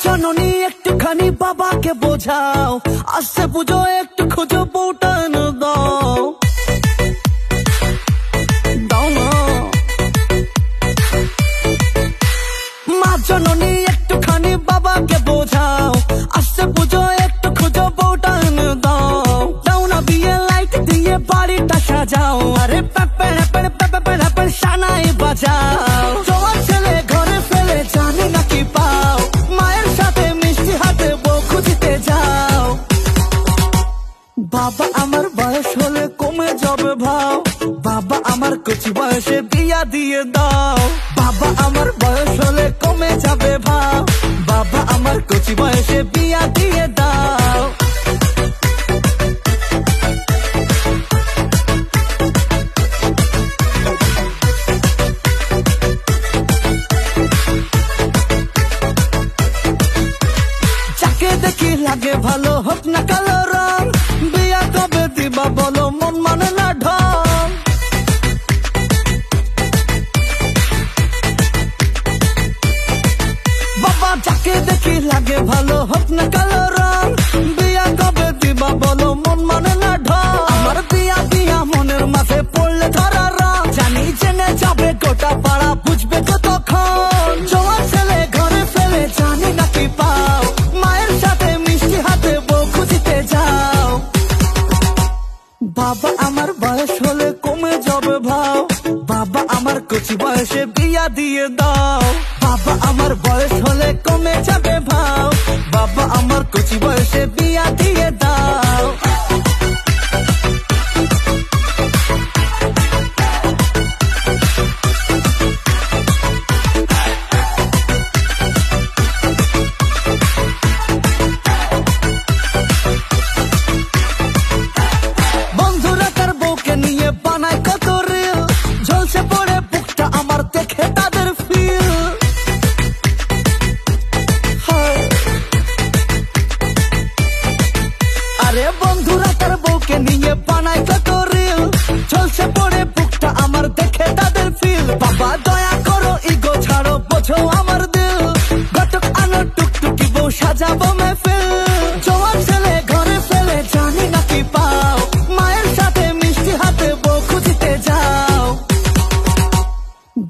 জননী একটুখানি বাবাকে বোঝাও, আসছে পুজো একটু খুঁজো বউটা এনে দাও। মা জননী একটুখানি বাবাকে বোঝাও, আসছে পুজো একটু খুঁজো বউটা এনে দাও। দাও না বিয়ে লাইট দিয়ে বাড়িটা সাজাও, আরে প্যাপের প্যাপের প্যাপের প্যাপের সানাই বাজাও। জোয়ান ছেলে ঘরে ফেলে জানি না কি পাও, মায়ের সাথে মিষ্টি হাতে বউ খুঁজতে যাও। বাবা আমার বয়স হলে কমে যাবে ভাও, বাবা আমার কচি বয়সে বিয়া দিয়ে দাও। বাবা আমার বয়স হলে কমে যাবে ভাও, বাবা আমার কচি বয়সে বিয়া দিয়ে দাও। যাকে দেখি লাগে ভালো হোক না কালো রং, বিয়া কবে দিবা বলো মন মানে না ঢং। বাবা যাকে দেখি লাগে ভালো হোক না কালো রং, বিয়া কবে দিবা বলো মন মানে না ঢং। আমার বিয়া বিয়া মনের মাঝে পড়লে ধরা রং, জানি জেনে যাবে গোটা পাড়া বুঝবে কতক্ষণ। জোয়ান ছেলে ঘরে ফেলে জানি না কি পাও, মায়ের সাথে মিষ্টি হাতে বউ খুঁজতে যাও। বাবা আমার বয়স হলে কমে যাবে ভাও, বাবা আমার কচি বয়সে বিয়া দিয়ে দাও। বাবা আমার বয়স হলে কমে যাবে ভাও, বাবা আমার কচি বয়সে বিয়া দিয়ে দাও। বন্ধুরা তার বউকে নিয়ে বানায় কত রিল, ঝলসে পড়ে বুকটা আমার দেখে তাদের ফিল। আরে বন্ধুরা তার বউকে নিয়ে বানায় কত রিল, ঝলসে পড়ে বুকটা আমার দেখে তাদের ফিল। বাবা দয়া করো ইগো ছাড়ো বোঝো আমার দিল, ঘটক আনো টুকটুকি বউ সাজাবো মেহফিল। জোয়ান ছেলে ঘরে ফেলে জানি না কি পাও, মায়ের সাথে মিষ্টি হাতে বউ খুঁজতে যাও।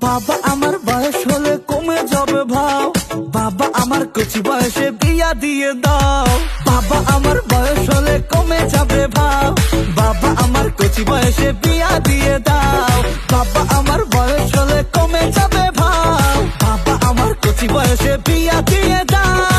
বাবা আমার বয়স হলে কমে যাবে ভাও, বাবা আমার কচি বয়সে বিয়া দিয়ে দাও। বাবা আমার বয়স হলে কমে যাবে ভাও, বাবা আমার কচি বয়সে বিয়া দিয়ে দাও। বাবা আমার বয়স হলে কমে যাবে ভাও, বাবা আমার কচি বয়সে বিয়া দিয়ে দাও।